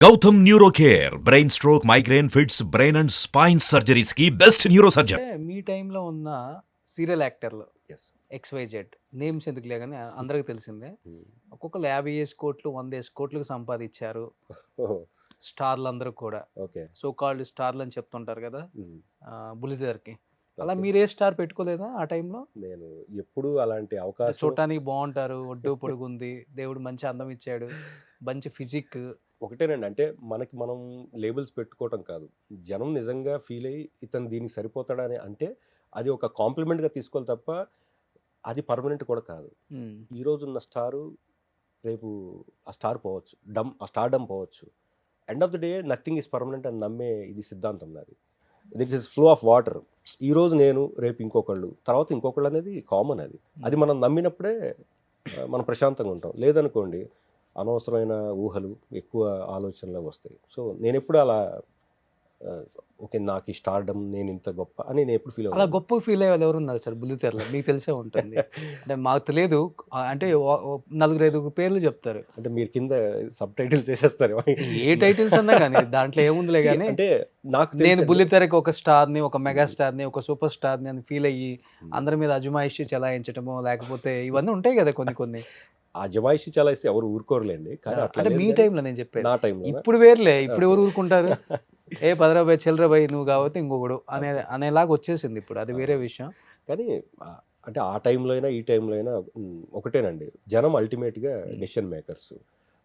Gautam neuro care brain stroke migraine fits brain and spine surgeries కి best neuro surgeon. అంటే మీ టైంలో ఉన్న సీరియల్ యాక్టర్లు యెస్. XYZ నేమ్స్ ఎందుకులే కానీ అందరికి తెలిసిందే. హ్మ్. ఒక్కొక్కరు 50 కోట్లు 100 కోట్లకు సంపాదించారు ఓహో! స్టార్లు అందరూ కూడా. ఓకే. సో కాల్డ్ స్టార్లు అని చెప్తుంటారు కదా హ్మ్. బుల్లితెరకి. అలా ఓకే. మీరే స్టార్ పెట్టుకోలేదా ఆ టైంలో? నేను ఎప్పుడూ అలాంటి అంటే అవకాశం చూడటానికి బాగుంటారు, ఒడ్డు పొడుగుంది, దేవుడు మంచి అందం ఇచ్చాడు, మంచి ఫిజిక్. ఒకటేనండి. అంటే మనకి మనం లేబుల్స్ పెట్టుకోవటం కాదు. జనం నిజంగా ఫీల్ అయ్యి ఇతను దీనికి సరిపోతాడని అంటే అది ఒక కాంప్లిమెంట్‌గా తీసుకోవాలి తప్ప అది పర్మనెంట్ కూడా కాదు. ఈరోజున్న స్టారు రేపు ఆ స్టార్ పోవచ్చు. ఆ స్టార్‌డమ్ పోవచ్చు. End of the day nothing is permanent అని నమ్మే ఇది సిద్ధాంతం నాది. This is flow of water. ఈరోజు నేను, రేపు ఇంకొకళ్ళు, తర్వాత ఇంకొకళ్ళు అనేది కామన్ అది. అది మనం నమ్మినప్పుడే మనం ప్రశాంతంగా ఉంటాం. లేదనుకోండి అనవసరమైన ఊహలు, ఎక్కువ ఆలోచనలు వస్తాయి. సో నేనెప్పుడు అలా ఓకే నాకు ఈ స్టార్‌డమ్ నేను ఇంత గొప్ప అని నేను ఎప్పుడు ఫీల్ అలా అవ్వలేదు. గొప్ప ఫీల్ అయ్యే వాళ్ళు ఎవరున్నారు సార్ బుల్లితెరలో? మీకు తెలిసే ఉంటుంది. అంటే మాకు తెలియదు. అంటే నలుగురు ఐదుగురు పేర్లు చెప్తారు. అంటే మీరు కింద సబ్‌టైటిల్స్ ఏసేస్తారేమో. ఏ టైటిల్స్ అన్నా కానీ దాంట్లో ఏముందిలే కానీ అంటే నాకు నేను తెలుసండి. బుల్లితెరకి ఒక స్టార్ని, ఒక మెగా స్టార్ని, ఒక సూపర్ స్టార్ని అని ఫీల్ అయ్యి హ్మ్. అందరి మీద అజమాయిషి చెలాయించటమో లేకపోతే ఇవన్నీ ఉంటాయి కదా కొన్ని కొన్ని. ఆ అజమాయిషీ చలాయిస్తే ఎవరు ఊరుకోరులేండి. కానీ అట్లా అంటే లేదు మీ గానీ టైంలో నేను చెప్పేది. నా టైంలోనా? ఇప్పుడు వేర్లే, ఇప్పుడు ఎవరు ఓకే. ఊరుకుంటారు? ఏ పదరా భయ్ చెల్లరా భయ్ నువ్వు కాబట్టి ఇంకొకడు అనేలాగా వచ్చేసింది ఇప్పుడు. అది వేరే విషయం. కానీ అంటే ఆ టైంలో అయినా, ఈ టైంలో అయినా ఒకటేనండి. జనం అల్టిమేట్‌గా డెసిషన్ మేకర్స్.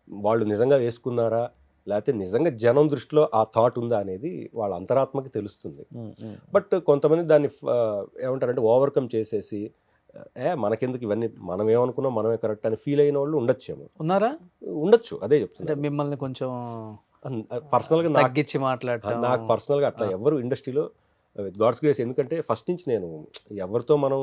వాళ్ళు నిజంగా వేసుకున్నారా? లేతే నిజంగా జనం దృష్టిలో ఆ థాట్ ఉందా అనేది వాళ్ళ అంతరాత్మకి తెలుస్తుంది. బట్ కొంతమంది దాన్ని ఏమంటారంటే ఓవర్‌కమ్ చేసేసి మనకెందుకు ఇవన్నీ మనం ఏమనుకున్నాం మనమే కరెక్ట్ అని ఫీల్ అయినోళ్ళు ఉండొచ్చేమో. ఉన్నారా? ఉండొచ్చు. అదే అంటే చెప్తున్నాను. మిమ్మల్ని కొంచెం పర్సనల్‌గా తగ్గించి మాట్లాడటం. నాకు పర్సనల్‌గా అట్లా ఎవ్వరు ఇండస్ట్రీలో విత్ గాడ్స్ గ్రేస్ ఎందుకంటే ఫస్ట్ నుంచి నేను ఎవరితో మనం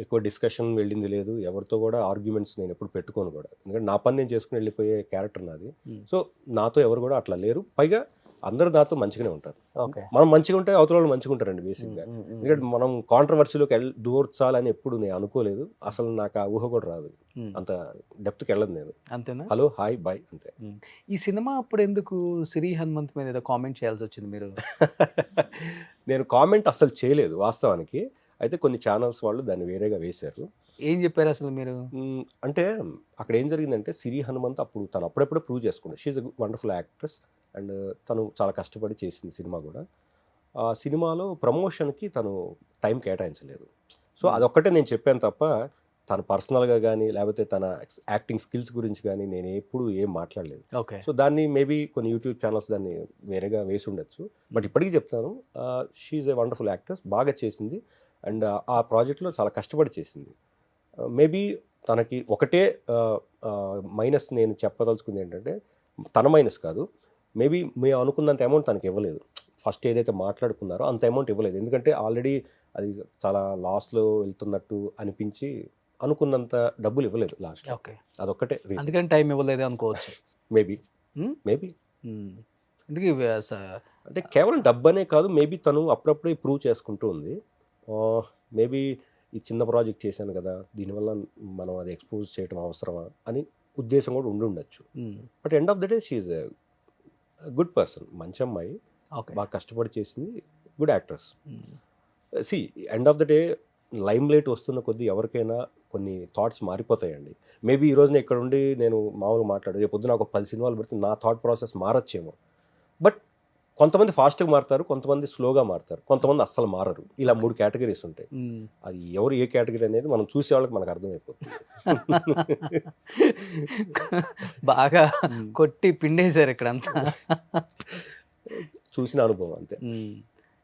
ఎక్కువ డిస్కషన్ వెళ్ళింది లేదు. ఎవరితో కూడా ఆర్గ్యుమెంట్స్ నేను ఎప్పుడు పెట్టుకోను కూడా. ఎందుకంటే నా పని నేను చేసుకొని వెళ్ళిపోయే క్యారెక్టర్ నాది. సో నాతో ఎవరు కూడా అట్లా లేరు. పైగా అందరూ నాతో మంచిగానే ఉంటారు. ఓకే. మనం మంచిగా ఉంటే అవతల వాళ్ళు మంచిగా ఉంటారండి బేసిక్‌గా. ఎందుకంటే మనం కాంట్రవర్సీలోకి దూర్చాలని ఎప్పుడు నేను అనుకోలేదు. అసలు నాకు ఆ ఊహ కూడా రాదు. అంత డెప్త్‌కి వెళ్ళను నేను. అంతేనా? హలో, హాయ్, బాయ్ అంతే. ఈ సినిమా అప్పుడు ఎందుకు సిరి హనుమంత్ మీద ఏదో కామెంట్ చేయాల్సి వచ్చింది మీరు? నేను కామెంట్ అస్సలు చేయలేదు వాస్తవానికి. అయితే కొన్ని ఛానల్స్ వాళ్ళు దాన్ని వేరేగా వేశారు. ఏం చెప్పారు అసలు మీరు? అంటే అక్కడ ఏం జరిగిందంటే 'సిరి హనుమంత్' అప్పుడు తను అప్పుడప్పుడే ప్రూవ్ చేసుకుంది. She is a wonderful actress and తను చాలా కష్టపడి చేసింది సినిమా గూడా. ఆ సినిమాలో ప్రమోషన్‌కి తను టైం కేటాయించలేదు. సో అదొక్కటే నేను చెప్పాను తప్ప తను పర్సనల్‌గా గానీ, లేపోతే తన యాక్టింగ్ స్కిల్స్ గురించి గానీ నేను ఎప్పుడు ఏం మాట్లాడలేదు. ఓకే. సో దాన్ని మేబీ కొన్ని యూట్యూబ్ ఛానల్స్ దాన్ని వేరేగా వేసుండొచ్చు. బట్ ఇప్పటికి చెప్తాను she is a wonderful actress. బాగా చేసింది. అండ్ ఆ ప్రాజెక్ట్‌లో చాలా కష్టపడి చేసింది. మేబీ తనకి ఒకటే మైనస్ నేను చెప్పదలుచుకుంది ఏంటంటే, తన మైనస్ కాదు. మేబీ మేము అనుకున్నంత అమౌంట్ తనకి ఇవ్వలేదు. ఫస్ట్ ఏదైతే మాట్లాడుకున్నారో అంత అమౌంట్ ఇవ్వలేదు. ఎందుకంటే ఆల్రెడీ అది చాలా లాస్‌లో వెళ్తున్నట్టు అనిపించి అనుకున్నంత డబ్బులు ఇవ్వలేదు లాస్ట్‌లో. ఓకే. అదొక్కటే రీజన్. అందుకని టైం ఇవ్వలేదు అనుకోవచ్చు. మేబీ. హ్మ్? మేబీ. ఎందుకు అంటే కేవలం డబ్బనే కాదు. మేబీ తను అప్పుడప్పుడే ప్రూవ్ చేసుకుంటూ ఉంది. మేబీ ఈ చిన్న ప్రాజెక్ట్ చేశాను కదా! దీనివల్ల మనం అది ఎక్స్‌పోజ్ చేయడం అవసరమా అని ఉద్దేశం కూడా ఉండుండొచ్చు. But end of the day she is a good person. మంచి అమ్మాయి. ఓకే. బాగా కష్టపడి చేసింది. Good actress. See end of the day limelight వస్తున్న కొద్దీ ఎవరికైనా కొన్ని థాట్స్ మారిపోతాయండి. మేబీ ఈ రోజున ఇక్కడుండి నేను మామూలుగా మాట్లాడి రేపొద్దున నాకు ఒక 10 సినిమాలు పెడితే నా థాట్ ప్రాసెస్ మారొచ్చేమో. బట్ కొంతమంది ఫాస్ట్‌గా మారుతారు. కొంతమంది స్లోగా మారుతారు. కొంతమంది అస్సలు మారరు. ఇలా 3 కేటగరీస్ ఉంటాయి. అది ఎవరు ఏ కేటగరీ అనేది మనం చూసేవాళ్ళకి మనకు అర్థమైపోతుంది. బాగా కొట్టి పిండేశారు ఇక్కడంతా. చూసిన అనుభవం అంతే.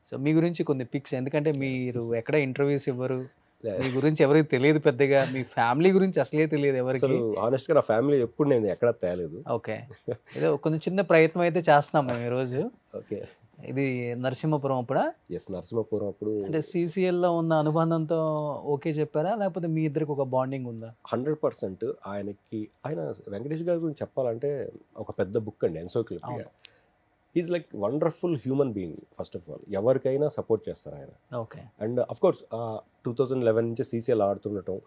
సో మీ గురించి కొన్ని పిక్స్, ఎందుకంటే మీరు ఎక్కడ ఇంటర్వ్యూస్ ఇవ్వరు, మీ గురించి ఎవరికి తెలియదు పెద్దగా, మీ ఫ్యామిలీ గురించి అసలే తెలియదు ఎవరికి. అసలు హానెస్ట్‌గా నా ఫ్యామిలీ ఎప్పుడు నేను ఎక్కడ తేలేదు. ఓకే. ఏదో కొంచెం చిన్న ప్రయత్నం అయితే చేస్తున్నాం మేము ఈరోజు. ఓకే. ఇది నరసింహపురం అప్పుడా? యెస్. నరసింహపురం అప్పుడు అంటే సీసీఎల్‌లో ఉన్న అనుబంధంతో ఓకే చెప్పారా? లేకపోతే మీ ఇద్దరికి ఒక బాండింగ్ ఉందా? 100% ఆయన వెంకటేష్ గారి గురించి చెప్పాలంటే ఒక పెద్ద బుక్ అండి ఎన్‌సైక్లోపీడియా. అవును. He is like wonderful human being first of all. ఎవరికైనా సపోర్ట్ చేస్తారు ఆయన. ఓకే. అండ్ ఆఫ్‌కోర్స్ 2011 నుంచి సీసీఎల్ ఆడుతుండటం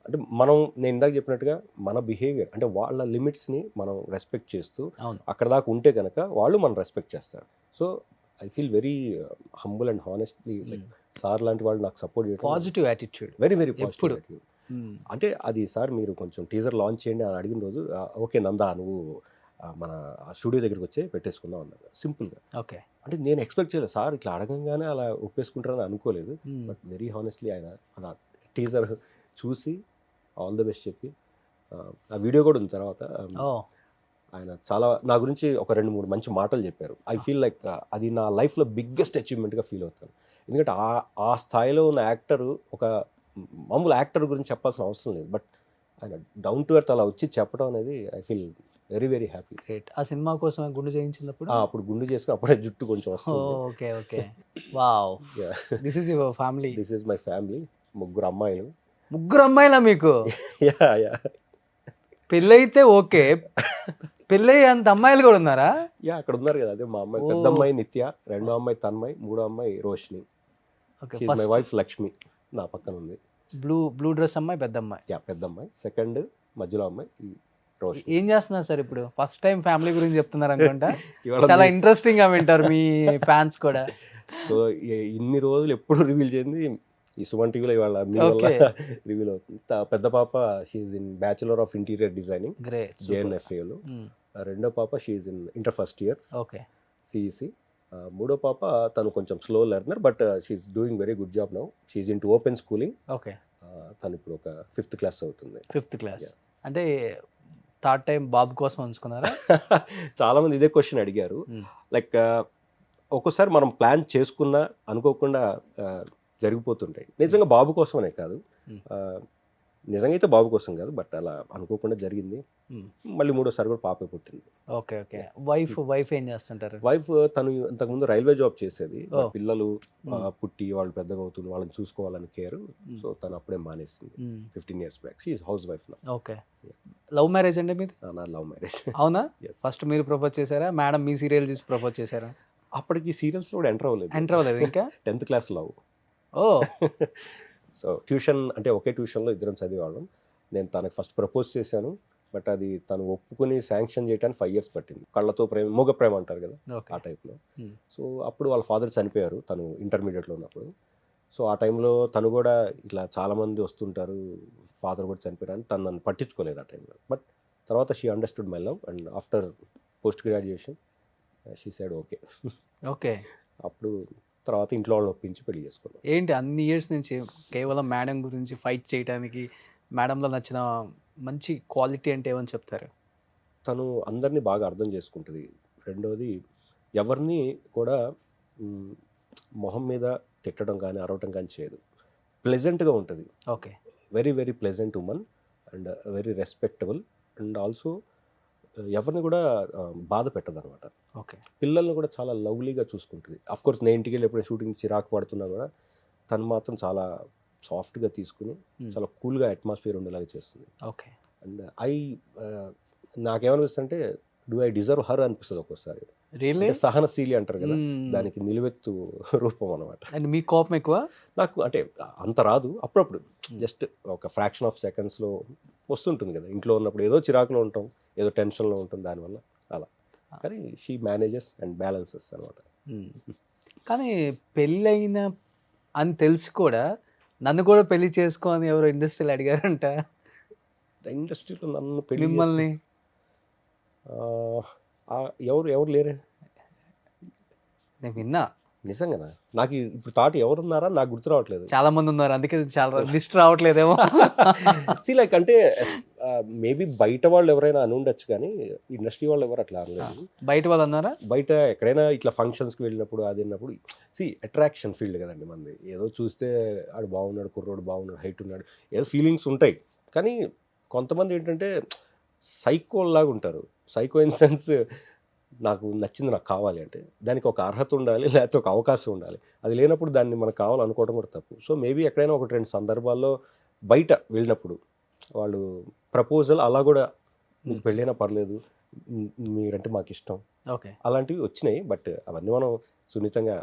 అంటే మనం నేను ఇందాక చెప్పినట్టుగా మన బిహేవియర్ అంటే వాళ్ళ లిమిట్స్ని మనం రెస్పెక్ట్ చేస్తూ అవును. అక్కడ దాకా ఉంటే కనుక వాళ్ళు మనం రెస్పెక్ట్ చేస్తారు. So I feel very humble and honestly like sir లాంటి వాళ్ళు నాకు సపోర్ట్ చేయడం పాజిటివ్ యాటిట్యూడ్ వెరీ వెరీ ఎప్పుడు. పాజిటివ్. అంటే అది సార్ మీరు కొంచెం టీజర్ లాంచ్ చేయండి అని అడిగిన రోజు ఓకే నందా నువ్వు మన స్టూడియో దగ్గరికి వచ్చి పెట్టేసుకుందాం అన్నారు సింపుల్గా. ఓకే. అంటే నేను ఎక్స్పెక్ట్ చేయలేదు సార్ ఇట్లా అడగంగానే అలా ఒప్పేసుకుంటారని అనుకోలేదు. బట్ వెరీ హానెస్ట్లీ ఆయన అలా టీజర్ చూసి ఆల్ ది బెస్ట్ చెప్పి ఆ వీడియో కూడా ఉంది తర్వాత. ఆయన చాలా నా గురించి ఒక 2-3 మంచి మాటలు చెప్పారు. ఐ ఫీల్ లైక్ అది నా లైఫ్లో బిగ్గెస్ట్ అచీవ్మెంట్గా ఫీల్ అవుతాను. ఎందుకంటే ఆ స్థాయిలో ఉన్న యాక్టర్ ఒక మామూలు యాక్టర్ గురించి చెప్పాల్సిన అవసరం లేదు. బట్ ఆయన డౌన్ టు ఎర్త్ అలా వచ్చి చెప్పడం అనేది I feel very very happy. Great. ఆ సినిమా కోసం గుండు చేయించినప్పుడు అప్పుడు గుండు చేసుకుని అప్పుడే జుట్టు కొంచెం వస్తుంది. Okay. Okay. Wow. This is your family. This is my family. 3 అమ్మాయిలు. 3 అమ్మాయిలా మీకు? Yeah yeah. పెళ్ళైతే ఓకే. పెళ్ళై అంత అమ్మాయిలు కూడా ఉన్నారా? యా అక్కడ ఉన్నారు కదా. అదే మా అమ్మాయి పెద్ద అమ్మాయి నిత్య, రెండో అమ్మాయి తన్మయ్, మూడో అమ్మాయి Roshini. Okay. She is my wife Lakshmi నా పక్కన ఉంది. బ్లూ డ్రెస్ అమ్మాయి పెద్ద అమ్మాయి. యా పెద్ద అమ్మాయి. సెకండ్ మధ్యలో అమ్మాయి రోషిని. ఏం చేస్తున్నారు సార్ ఇప్పుడు? ఫస్ట్ టైం ఫ్యామిలీ గురించి చెప్తున్నారు అనుకుంటా. ఇవాళ చాలా ఇంట్రెస్టింగ్ గా వింటారు మీ ఫ్యాన్స్ కూడా. సో ఇన్ని రోజులు ఎప్పుడు రివీల్ చేయండి ఈ సుమన్ టీవీలో ఇవాళ మీ వల్ల రివీల్ అవుతుంది. పెద్ద పాప she's in bachelor of interior designing JNFAలో. రెండో పాప she's in inter first year okay CEC. మూడో పాప తను కొంచెం slow learner but she's doing very good job now. She's in to open schooling. Okay. తను ఇప్పుడు ఒక 5th క్లాస్ అవుతుంది. 5th క్లాస్ అంటే థర్డ్ టైం బాబు కోసం ఉంచుకున్నారా? చాలా మంది ఇదే క్వశ్చన్ అడిగారు. లైక్ ఒక్కోసారి మనం ప్లాన్ చేసుకున్నా అనుకోకుండా జరిగిపోతుంటాయి. నిజంగా బాబు కోసమనే కాదు, నిజంగా అయితే బాబు కోసం కాదు, బట్ అలా అనుకోకుండా జరిగింది. మళ్ళీ మూడోసారి కూడా పాపే పుట్టింది. ఓకే. ఓకే. వైఫ్ ఏం చేస్తుంటారు? వైఫ్ తను ఇంతకుముందు రైల్వే జాబ్ చేసేది. పిల్లలు పుట్టి వాళ్ళు పెద్దగా అవుతుంది వాళ్ళని చూసుకోవాలని కేర్. సో తను అప్పుడే మానేసింది 15 years back. She is housewife నా. ఓకే. లవ్ మ్యారేజ్ అండి మీది? నా లవ్ మ్యారేజ్. అవునా? ఫస్ట్ మీరు ప్రపోజ్ చేశారా? మేడం మీ సీరియల్ చూసి ప్రపోజ్ చేశారా? అప్పటికి సీరియల్స్ కూడా ఎంటర్ అవ్వలేదు ఇంకా. 10th class love. ఓ. సో ట్యూషన్ అంటే ఒకే ట్యూషన్లో ఇద్దరం చదివేవాళ్ళం. నేను తనకు ఫస్ట్ ప్రపోజ్ చేశాను. బట్ అది తను ఒప్పుకుని శాంక్షన్ చేయడానికి 5 years పట్టింది. కళ్ళతో ప్రేమ మూగ ప్రేమ అంటారు కదా ఆ టైప్లో. సో అప్పుడు వాళ్ళ ఫాదర్ చనిపోయారు తను ఇంటర్మీడియట్లో ఉన్నప్పుడు. సో ఆ టైంలో తను కూడా ఇట్లా చాలామంది వస్తుంటారు ఫాదర్ కూడా చనిపోయారు అని తను నన్ను పట్టించుకోలేదు ఆ టైంలో. బట్ తర్వాత she understood my love and after post graduation she said okay. Okay. అప్పుడు తర్వాత ఇంట్లో వాళ్ళని ఒప్పించి పెళ్లి చేసుకున్నాం. ఏంటి అన్ని ఇయర్స్ నుంచి కేవలం మేడం గురించి ఫైట్ చేయడానికి మేడంలో నచ్చిన మంచి క్వాలిటీ అంటే ఏమని చెప్తారు? తను అందరినీ బాగా అర్థం చేసుకుంటుంది. రెండోది ఎవరిని కూడా మొహం మీద తిట్టడం కానీ అరవటం కానీ చేయదు. ప్లెజెంట్గా ఉంటుంది. Okay. Very very pleasant woman and very respectable and also ఎవరిని కూడా బాధ పెట్టదు అనమాట. ఓకే. పిల్లల్ని కూడా చాలా లవ్లీగా చూసుకుంటుంది. అఫ్కోర్స్ నేను ఇంటికి వెళ్ళి ఎప్పుడైనా షూటింగ్ చిరాకు పడుతున్నా కూడా తను మాత్రం చాలా సాఫ్ట్గా తీసుకుని చాలా కూల్గా అట్మాస్ఫియర్ ఉండేలాగా చేస్తుంది. ఓకే. అండ్ నాకేమనిపిస్తుంది అంటే డూ ఐ డిజర్వ్ హర్ అనిపిస్తుంది ఒక్కోసారి. సహనశీలి అంటారు కదా, దానికి నిలువెత్తు రూపం అనమాట. అండ్ మీ కోపం ఎక్కువ? నాకు అంటే అంత రాదు, అప్పుడప్పుడు జస్ట్ ఒక ఫ్రాక్షన్ ఆఫ్ సెకండ్స్లో వస్తుంటుంది కదా. ఇంట్లో ఉన్నప్పుడు ఏదో చిరాకులో ఉంటాం, ఏదో టెన్షన్లో ఉంటుంది, దానివల్ల అలా. కానీ షీ మేనేజెస్ అండ్ బ్యాలెన్సెస్ అనమాట. కానీ పెళ్ళైన అని తెలిసి కూడా నన్ను కూడా పెళ్లి చేసుకో అని ఎవరో ఇండస్ట్రీలో అడిగారంట. ఇండస్ట్రీలో నన్ను పెళ్లి మిమ్మల్ని ఎవరు లేరే? నేను విన్నా. నిజంగానా? నాకు ఇప్పుడు థాట్ ఎవరున్నారా నాకు గుర్తు రావట్లేదు. చాలా మంది ఉన్నారు, అందుకే చాలా లిస్ట్ రావట్లేదేమో. లైక్ అంటే మేబీ బయట వాళ్ళు ఎవరైనా అని ఉండొచ్చు కానీ ఇండస్ట్రీ వాళ్ళు ఎవరు అట్లా అనలేదు. బయట వాళ్ళు అన్నారా? బయట ఎక్కడైనా ఇట్లా ఫంక్షన్స్కి వెళ్ళినప్పుడు అది విన్నప్పుడు అట్రాక్షన్ ఫీల్డ్ కదండి మనది. ఏదో చూస్తే ఆడు బాగున్నాడు, కుర్రోడు బాగున్నాడు, హైట్ ఉన్నాడు, ఏదో ఫీలింగ్స్ ఉంటాయి. కానీ కొంతమంది ఏంటంటే సైకోలాగా ఉంటారు. సైకో ఇన్ సెన్స్ నాకు నచ్చింది నాకు కావాలి అంటే దానికి ఒక అర్హత ఉండాలి, లేకపోతే ఒక అవకాశం ఉండాలి. అది లేనప్పుడు దాన్ని మనకు కావాలనుకోవడం కూడా తప్పు. సో మేబీ ఎక్కడైనా 1-2 సందర్భాల్లో బయట వెళ్ళినప్పుడు వాళ్ళు ప్రపోజల్ అలా కూడా మీకు పెళ్ళైనా పర్లేదు, మీరంటే మాకు ఇష్టం, ఓకే, అలాంటివి వచ్చినాయి. బట్ అవన్నీ మనం సున్నితంగా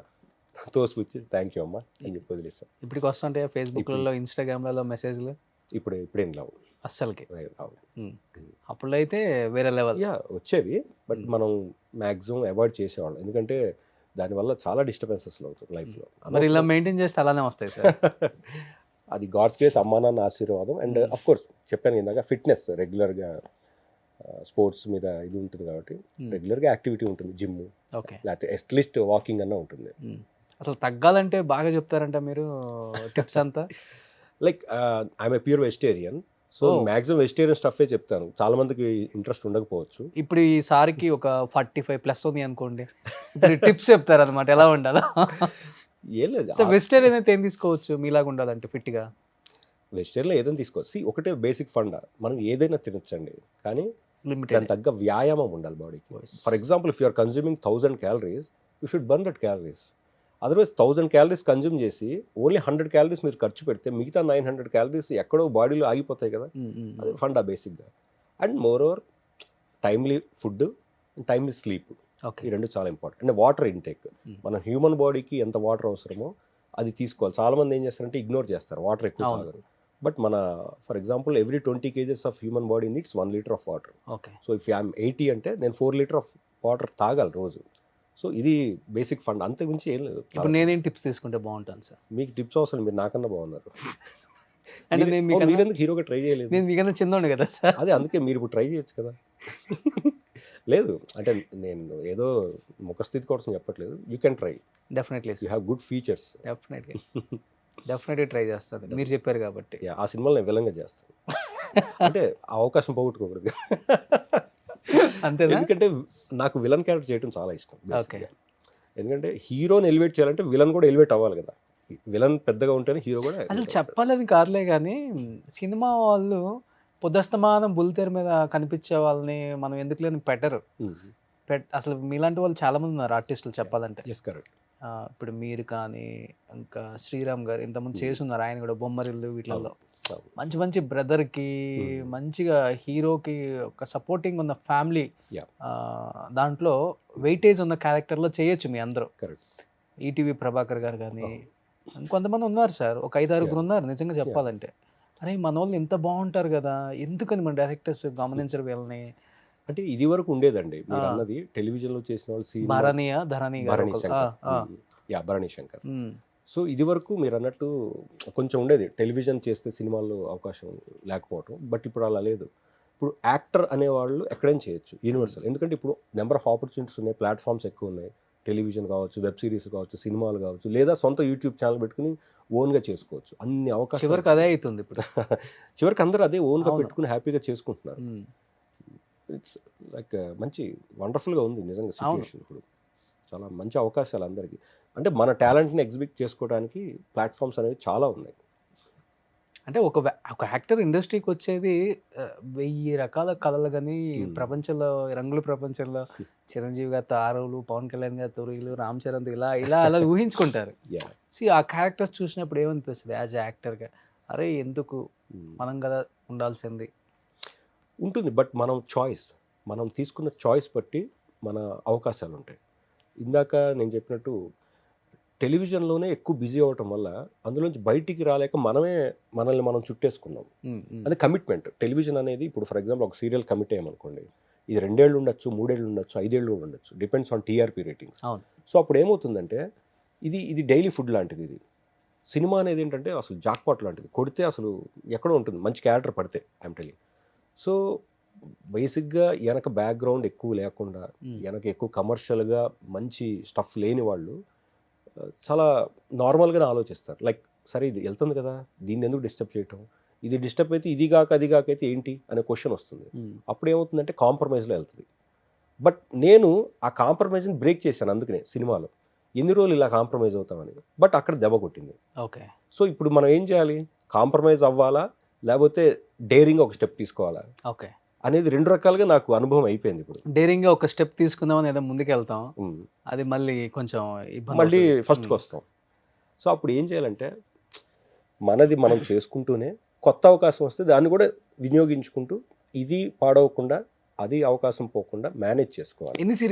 తోసిపుచ్చి థ్యాంక్ యూ అమ్మా అని చెప్పి వదిలేస్తాం. ఇప్పటికి వస్తుంటాయా ఫేస్బుక్లలో, ఇన్స్టాగ్రామ్లలో మెసేజ్లు? ఇప్పుడేం లేవు. అస్సలకి. రావు. అప్పుడు అయితే వేరే లెవెల్. యా వచ్చేవి, బట్ మనం మ్యాక్సిమం అవాయిడ్ చేసేవాళ్ళం, ఎందుకంటే దానివల్ల చాలా డిస్టర్బెన్సెస్ అవుతాయి లైఫ్లో. మరి ఇలా మెయింటైన్ చేస్తే అలానే వస్తాయి సార్. అది గాడ్స్ గ్రేస్, అమ్మా నాన్న ఆశీర్వాదం. అండ్ అఫ్ కోర్స్ చెప్పాను ఇందాక, ఫిట్నెస్ రెగ్యులర్గా స్పోర్ట్స్ మీద ఇది ఉంటుంది కాబట్టి రెగ్యులర్గా యాక్టివిటీ ఉంటుంది, జిమ్ ఓకే. లేకపోతే అట్లీస్ట్ వాకింగ్ అన్న ఉంటుంది. అసలు తగ్గాలంటే బాగా చెప్తారంట మీరు టిప్స్ అంతా. Like I'm a pure vegetarian, so maximum vegetarian స్టఫే చెప్తాను. చాలా మందికి ఇంట్రెస్ట్ ఉండకపోవచ్చు. ఇప్పుడు ఈసారికి ఒక 45+ ఉంది అనుకోండి, ఇప్పుడు టిప్స్ చెప్తారు అనమాట ఎలా ఉండాలా. ఏం లేదు, సో వెజిటేరియన్ అయితే ఏం తీసుకోవచ్చు మీలాగా ఉండాలంటే ఫిట్గా? వెజిటేరియన్లో ఏదైనా తీసుకోవచ్చు. ఒకటే బేసిక్ ఫండ్, మనం ఏదైనా తినొచ్చండి, కానీ లిమిటెడ్. దాని తగ్గ వ్యాయామం ఉండాలి బాడీకి. For example, if you're consuming 1000 calories, you should burn that calories. Otherwise 1000 calories consume చేసి ఓన్లీ 100 calories మీరు ఖర్చు పెడితే మిగతా 900 calories ఎక్కడో బాడీలో ఆగిపోతాయి కదా. అది ఫండా బేసిక్గా. And more over timely food, timely sleep, okay. ఈ రెండు చాలా ఇంపార్టెంట్. అండ్ వాటర్ ఇంటేక్, మన హ్యూమన్ బాడీకి ఎంత వాటర్ అవసరమో అది తీసుకోవాలి. చాలామంది ఏం చేస్తారంటే ఇగ్నోర్ చేస్తారు, వాటర్ ఎక్కువ తాగరు. బట్ మన for example every 20 kgs of human body needs 1 liter of water. Okay. So if I'm 80 అంటే నేను 4 liter ఆఫ్ వాటర్ తాగాలి రోజు. సో ఇది బేసిక్ ఫండ్, అంతకు మించి ఏం లేదు. ఇప్పుడు నేనేం టిప్స్ తీసుకుంటే బాగుంటాను సార్? మీకు టిప్స్ అవసరం, మీరు నాకన్నా బాగున్నారు. అంటే మీరెందుకు హీరోగా ట్రై చేయలేదు? నేను మీకన్నా చిన్నోండి కదా సార్. అదే అందుకే మీరు ఇప్పుడు ట్రై చేయొచ్చు కదా. లేదు అంటే నేను ఏదో ముఖస్థితి కోసం చెప్పట్లేదు, you can try. Definitely you have good features. Definitely try చేస్తాను, మీరు చెప్పారు కాబట్టి. ఆ సినిమాలో నేను విలన్గా చేస్తాను, అంటే ఆ అవకాశం పోగొట్టుకోకూడదు. అంతేనా? ఎందుకంటే నాకు విలన్ క్యారెక్టర్ చేయడం చాలా ఇష్టం ఓకే. ఎందుకంటే హీరోని ఎలివేట్ చేయాలంటే విలన్ కూడా ఎలివేట్ అవ్వాలి కదా. విలన్ పెద్దగా ఉంటేనే హీరో కూడా. అసలు చెప్పాలని కాదులే కానీ సినిమా వాళ్ళు పొద్దుస్తమానం బుల్లితెర మీద కనిపించే వాళ్ళని మనం ఎందుకు లేని పెట్టరు. అసలు మీలాంటి వాళ్ళు చాలా మంది ఉన్నారు ఆర్టిస్టులు చెప్పాలంటే. ఇప్పుడు మీరు కానీ ఇంకా శ్రీరామ్ గారు ఇంతకుముందు చేసున్నారు, ఆయన కూడా బొమ్మరిల్లు వీటిల్లో మంచి మంచి బ్రదర్కి మంచిగా హీరోకి ఒక సపోర్టింగ్ ఉన్న ఫ్యామిలీ దాంట్లో వెయిటేజ్ ఉన్న క్యారెక్టర్లో చేయొచ్చు మీ అందరూ. ఈటీవీ ప్రభాకర్ గారు కానీ ఇంకొంతమంది ఉన్నారు సార్, ఒక 5-6 ఉన్నారు నిజంగా చెప్పాలంటే. అరే మన వాళ్ళు ఎంత బాగుంటారు కదా, ఎందుకని మన డైరెక్టర్స్ గమనించరు వీళ్ళని అంటే. ఇది వరకు ఉండేదండి మీరు అన్నది, టెలివిజన్లో చేసిన వాళ్ళు భరణి శంకర్. సో ఇది వరకు మీరు అన్నట్టు కొంచెం ఉండేది, టెలివిజన్ చేస్తే సినిమాల్లో అవకాశం లేకపోవటం. బట్ ఇప్పుడు అలా లేదు. ఇప్పుడు యాక్టర్ అనేవాళ్ళు ఎక్కడైనా చేయొచ్చు, యూనివర్సల్. ఎందుకంటే ఇప్పుడు నెంబర్ ఆఫ్ ఆపర్చునిటీస్ ఉన్నాయి, ప్లాట్ఫామ్స్ ఎక్కువ ఉన్నాయి. టెలివిజన్ కావచ్చు, వెబ్ సిరీస్ కావచ్చు, సినిమాలు కావచ్చు, లేదా సొంత యూట్యూబ్ ఛానల్ పెట్టుకుని ఓన్గా చేసుకోవచ్చు. అన్ని అవకాశం చివరికి అదే అవుతుంది ఇప్పుడు. చివరికి అందరూ అదే ఓన్గా పెట్టుకుని హ్యాపీగా చేసుకుంటున్నారు. ఇట్స్ లైక్ మంచి వండర్ఫుల్గా ఉంది నిజంగా సిచ్యువేషన్. ఇప్పుడు చాలా మంచి అవకాశాలు అందరికీ. అంటే మన టాలెంట్ని ఎగ్జిబిట్ చేసుకోవడానికి ప్లాట్ఫామ్స్ అనేవి చాలా ఉన్నాయి. అంటే ఒక యాక్టర్ ఇండస్ట్రీకి వచ్చేది 1000 రకాల కళలు కానీ ప్రపంచంలో, రంగుల ప్రపంచంలో చిరంజీవి గారి తారవులు, పవన్ కళ్యాణ్ గారి తొరువులు, రామ్ చరణ్ ఇలా ఇలా అలా ఊహించుకుంటారు. ఆ క్యారెక్టర్స్ చూసినప్పుడు ఏమనిపిస్తుంది యాజ్ యాక్టర్గా? అరే ఎందుకు మనం కదా ఉండాల్సింది ఉంటుంది. బట్ మనం తీసుకున్న చాయిస్ బట్టి మన అవకాశాలు ఉంటాయి. ఇందాక నేను చెప్పినట్టు టెలివిజన్లోనే ఎక్కువ బిజీ అవ్వటం వల్ల అందులోంచి బయటికి రాలేక మనల్ని మనం చుట్టేసుకున్నాం. అది కమిట్మెంట్. టెలివిజన్ అనేది ఇప్పుడు ఫర్ ఎగ్జాంపుల్ ఒక సీరియల్ కమిట్ అయ్యామనుకోండి, ఇది 2 ఏళ్ళు ఉండొచ్చు, 3 ఏళ్ళు ఉండొచ్చు, 5 ఏళ్ళు కూడా ఉండొచ్చు, depends on TRP ratings. So అప్పుడు ఏమవుతుందంటే ఇది డైలీ ఫుడ్ లాంటిది. ఇది సినిమా అనేది ఏంటంటే అసలు జాక్పాట్ లాంటిది, కొడితే అసలు ఎక్కడో ఉంటుంది మంచి క్యారెక్టర్ పడితే, ఐఎమ్ టెలింగ్. సో బేసిక్గా వెనక బ్యాక్గ్రౌండ్ ఎక్కువ లేకుండా, వెనక ఎక్కువ కమర్షియల్గా మంచి స్టఫ్ లేని వాళ్ళు చాలా నార్మల్గానే ఆలోచిస్తారు. లైక్ సరే ఇది వెళ్తుంది కదా, దీన్ని ఎందుకు డిస్టర్బ్ చేయటం, ఇది డిస్టర్బ్ అయితే ఇది కాక అది కాక అయితే ఏంటి అనే క్వశ్చన్ వస్తుంది. అప్పుడు ఏమవుతుందంటే కాంప్రమైజ్లో వెళ్తుంది. బట్ నేను ఆ కాంప్రమైజ్ని బ్రేక్ చేశాను. అందుకనే సినిమాలో ఎన్ని రోజులు ఇలా కాంప్రమైజ్ అవుతామని, బట్ అక్కడ దెబ్బ కొట్టింది. ఓకే. సో ఇప్పుడు మనం ఏం చేయాలి, కాంప్రమైజ్ అవ్వాలా లేకపోతే డేరింగ్ ఒక స్టెప్ తీసుకోవాలా ఓకే అనేది 2 రకాలుగా నాకు అనుభవం అయిపోయింది. ఇప్పుడు డేరింగ్గా ఒక స్టెప్ తీసుకుందామని ఏదో ముందుకు వెళ్తాం, అది మళ్ళీ కొంచెం మళ్ళీ ఫస్ట్కి వస్తాం. సో అప్పుడు ఏం చేయాలంటే మనది మనం చేసుకుంటూనే కొత్త అవకాశం వస్తే దాన్ని కూడా వినియోగించుకుంటూ ఇది పాడవకుండా అది అవకాశం పోకుండా మేనేజ్ చేసుకోవాలి. ఎన్ని సీరియల్